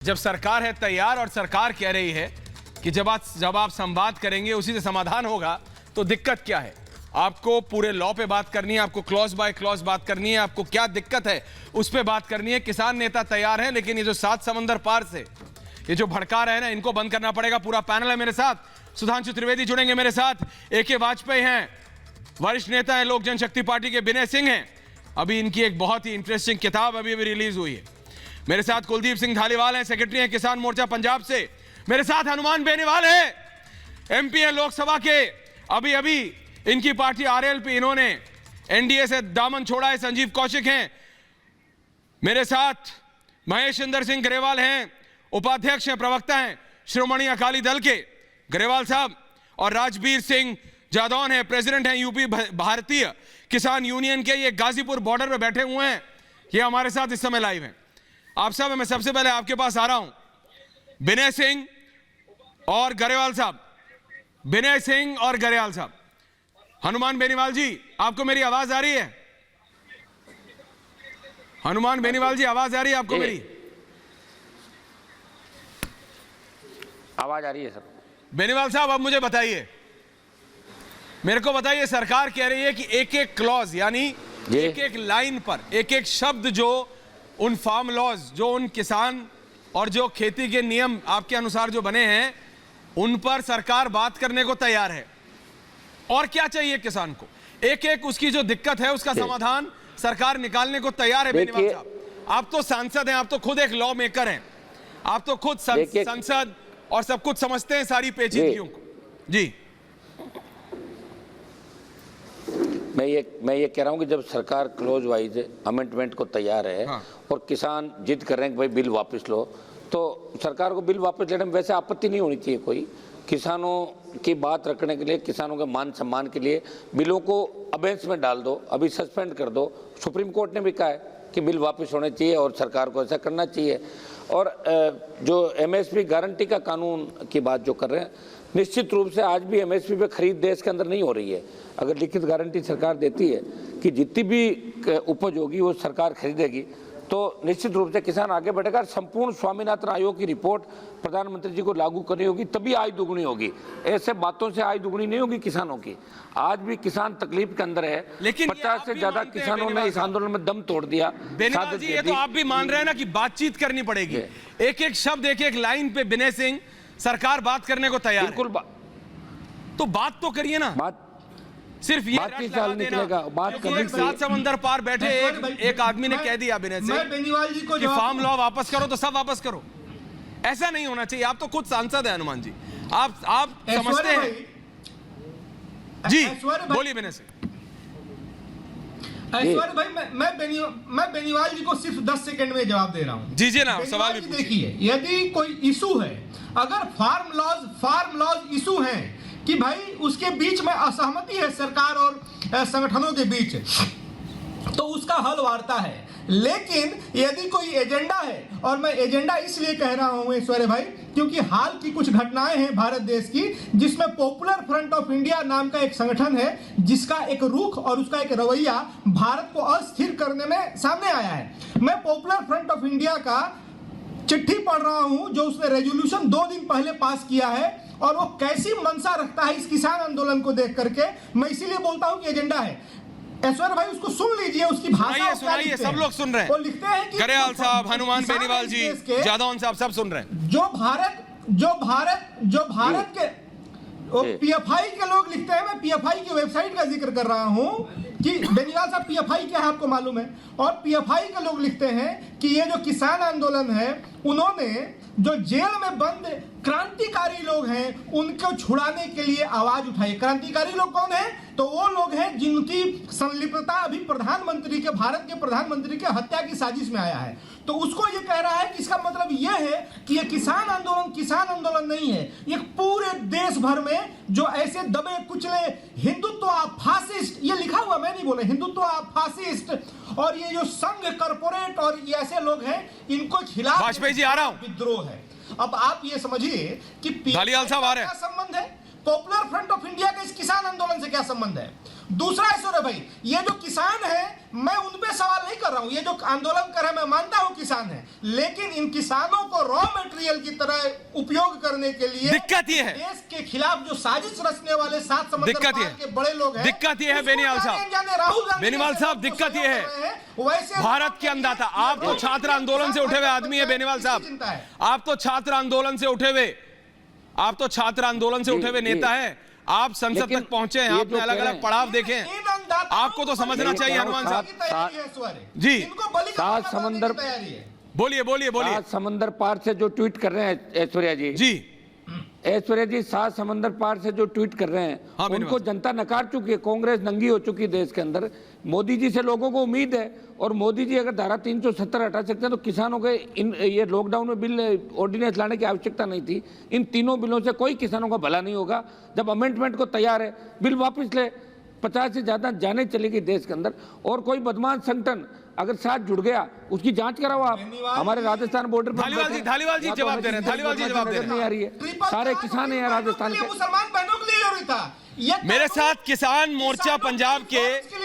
जब सरकार है तैयार और सरकार कह रही है कि जब आप संवाद करेंगे उसी से समाधान होगा, तो दिक्कत क्या है? आपको पूरे लॉ पे बात करनी है, आपको क्लॉज बाय क्लॉज बात करनी है, आपको क्या दिक्कत है उस पे बात करनी है। किसान नेता तैयार हैं, लेकिन ये जो 7 समंदर पार से ये जो भड़का रहे हैं ना, इनको बंद करना पड़ेगा। पूरा पैनल है मेरे साथ, सुधांशु त्रिवेदी जुड़ेंगे मेरे साथ, AK वाजपेयी हैं, वरिष्ठ नेता है लोक जनशक्ति पार्टी के विनय सिंह हैं, अभी इनकी एक बहुत ही इंटरेस्टिंग किताब अभी रिलीज हुई है। मेरे साथ कुलदीप सिंह धालीवाल हैं, सेक्रेटरी हैं किसान मोर्चा पंजाब से। मेरे साथ हनुमान बेनीवाल है, MP है लोकसभा के, अभी इनकी पार्टी RLP, इन्होंने NDA से दामन छोड़ा है। संजीव कौशिक हैं मेरे साथ, महेश इंदर सिंह ग्रेवाल हैं, उपाध्यक्ष हैं, प्रवक्ता हैं श्रोमणी अकाली दल के ग्रेवाल साहब, और राजबीर सिंह जादौन है, प्रेसिडेंट हैं UP भारतीय किसान यूनियन के। ये गाजीपुर बॉर्डर पे बैठे हुए हैं, ये हमारे साथ इस समय लाइव हैं। आप सब, मैं सबसे पहले आपके पास आ रहा हूं, विनय सिंह और गरेवाल साहब, विनय सिंह और गरेवाल साहब। हनुमान बेनीवाल जी, आपको मेरी आवाज आ रही है? हनुमान बेनीवाल जी, आवाज आ रही है आपको मेरी? आवाज आ रही है सर। बेनीवाल साहब, अब मुझे बताइए, मेरे को बताइए, सरकार कह रही है कि एक एक क्लॉज, यानी एक एक लाइन पर एक एक शब्द, जो उन फार्म लॉज, जो उन किसान और जो खेती के नियम आपके अनुसार जो बने हैं, उन पर सरकार बात करने को तैयार है। और क्या चाहिए किसान को? एक एक उसकी जो दिक्कत है उसका समाधान सरकार निकालने को तैयार है। बेनीवाल साहब, आप तो सांसद हैं, आप तो खुद एक लॉ मेकर हैं, आप तो खुद संसद और सब कुछ समझते हैं, सारी पेचीदगियों को। जी, मैं ये कह रहा हूं कि जब सरकार क्लोज वाइज अमेंडमेंट को तैयार है, हाँ, और किसान जिद कर रहे हैं कि भाई बिल वापस लो, तो सरकार को बिल वापस लेने में वैसे आपत्ति नहीं होनी चाहिए कोई। किसानों की बात रखने के लिए, किसानों के मान सम्मान के लिए बिलों को अबेंस में डाल दो, अभी सस्पेंड कर दो। सुप्रीम कोर्ट ने भी कहा है कि बिल वापस होने चाहिए और सरकार को ऐसा करना चाहिए। और जो MSP गारंटी का कानून की बात जो कर रहे हैं, निश्चित रूप से आज भी MSP पे खरीद देश के अंदर नहीं हो रही है। अगर लिखित गारंटी सरकार देती है कि जितनी भी उपज होगी वो सरकार खरीदेगी, तो निश्चित रूप से किसान आगे बढ़ेगा। संपूर्ण स्वामीनाथन आयोग की रिपोर्ट प्रधानमंत्री जी को लागू करनी होगी, तभी आय दुगनी होगी। ऐसे बातों से आय दुगनी नहीं होगी किसानों की। आज भी किसान तकलीफ के अंदर है, लेकिन 50 से ज्यादा किसानों ने इस आंदोलन में दम तोड़ दिया। बेनीवाल जी, ये तो आप भी मान रहे हैं ना कि बातचीत करनी पड़ेगी, एक एक शब्द, एक एक लाइन पे विनय सिंह, सरकार बात करने को तैयार है। बिल्कुल, तो बात तो करिए ना। बात सिर्फ ये रट लगा देना, बात करने 7 समंदर पार बैठे एक आदमी ने कह दिया विनय सिंह बेनीवाल जी को कि फार्म लॉ वापस करो, तो सब वापस करो। ऐसा नहीं होना चाहिए। आप तो खुद सांसद हैं हनुमान जी, आप समझते हैं। जी बोलिए विनय सिंह। ऐश्वर्य भाई, मैं बेनीवाल जी को सिर्फ 10 सेकंड में जवाब दे रहा हूं। जी ना, सवाल भी देखिए, यदि कोई इशू है, अगर फार्म लॉज इशू है कि भाई उसके बीच में असहमति है सरकार और संगठनों के बीच, तो उसका हल वार्ता है। लेकिन यदि कोई एजेंडा है, और मैं एजेंडा इसलिए कह रहा हूं ऐश्वर्य भाई, क्योंकि हाल की कुछ घटनाएं हैं भारत देश की, जिसमें पॉपुलर फ्रंट ऑफ इंडिया नाम का एक संगठन है, जिसका एक रुख और उसका एक रवैया भारत को अस्थिर करने में सामने आया है। मैं पॉपुलर फ्रंट ऑफ इंडिया का चिट्ठी पढ़ रहा हूं, जो उसने रेजोल्यूशन 2 दिन पहले पास किया है, और वो कैसी मंशा रखता है इस किसान आंदोलन को देख करके। मैं इसीलिए बोलता हूं कि एजेंडा है। ऐश्वर्य भाई, उसको सुन लीजिए, उसकी भाषा सुनाइए, सब लोग सुन रहे हैं। वो लिखते हैं कि गरेवाल साहब, हनुमान बेनीवाल जी, जादौन साहब, सब सुन रहे हैं। जो भारत के PFI के लोग लिखते हैं, मैं PFI की वेबसाइट का जिक्र कर रहा हूं कि बेनीवाल साहब, PFI क्या है आपको मालूम है? और PFI के लोग लिखते हैं कि ये जो किसान आंदोलन है, उन्होंने जो जेल में बंद क्रांतिकारी लोग हैं उनको छुड़ाने के लिए आवाज उठाई। क्रांतिकारी लोग कौन है? तो वो लोग हैं जिनकी संलिप्तता अभी प्रधानमंत्री के, भारत के प्रधानमंत्री के हत्या की साजिश में आया है। तो उसको ये कह रहा है कि इसका मतलब ये है कि ये किसान आंदोलन नहीं है, ये पूरे देश भर में जो ऐसे दबे कुचले हिंदुत्व फासिस्ट, ये लिखा हुआ, मैं नहीं बोला, हिंदुत्व फासिस्ट और ये जो संघ कॉर्पोरेट और ये ऐसे लोग हैं, इनको खिलाफ वाजपेयी जी आ रहा हूं, विद्रोह है। अब आप ये समझिए कि धालीवाल साहब आ रहे हैं, क्या संबंध है पॉपुलर फ्रंट ऑफ इंडिया का इस किसान आंदोलन से? क्या संबंध है? दूसरा इशू है भाई, ये जो किसान है, मैं उन पे सवाल नहीं कर रहा हूं, ये जो आंदोलन कर रहे हैं मैं मानता हूं किसान है, लेकिन इन किसानों को रॉ मटेरियल की तरह उपयोग करने के लिए दिक्कत ये है, देश के खिलाफ जो साजिश रचने वाले सात समंदर पार के बड़े लोग हैं, दिक्कत ये है बेनीवाल साहब, राहुल गांधी बेनीवाल साहब दिक्कत ये है, वैसे भारत के अन्नदाता, आप तो छात्र आंदोलन से उठे हुए आदमी है बेनीवाल साहब, आप तो छात्र आंदोलन से उठे हुए, आप तो छात्र आंदोलन से उठे हुए नेता हैं, आप संसद तक पहुंचे हैं, आपने अलग अलग पड़ाव देखे हैं, आपको तो समझना चाहिए हनुमान साहब जी। सात समंदर, बोलिए बोलिए बोलिए। सात समंदर पार से जो ट्वीट कर रहे हैं ऐश्वर्या जी, ऐश्वर्या जी सात समंदर पार से जो ट्वीट कर रहे हैं, हाँ, उनको जनता नकार चुकी है, कांग्रेस नंगी हो चुकी है देश के अंदर। मोदी जी से लोगों को उम्मीद है, और मोदी जी अगर धारा 370 हटा सकते हैं तो किसानों के ये लॉकडाउन में बिल ऑर्डिनेंस लाने की आवश्यकता नहीं थी। इन तीनों बिलों से कोई किसानों का भला नहीं होगा। जब अमेंडमेंट को तैयार है, बिल वापस ले, 50 से ज्यादा जाने चलेगी देश के अंदर, और कोई बदमाश संगठन अगर साथ जुड़ गया उसकी जांच कराओ आप। हमारे राजस्थान बॉर्डर पर धालीवाल जी जवाब दे रहे हैं, धालीवाल जी जवाब दे रहे हैं, नहीं आ रही है, सारे किसान हैं राजस्थान के। मुसलमान बहनों के लिए जरूरी था। मेरे साथ किसान मोर्चा पंजाब के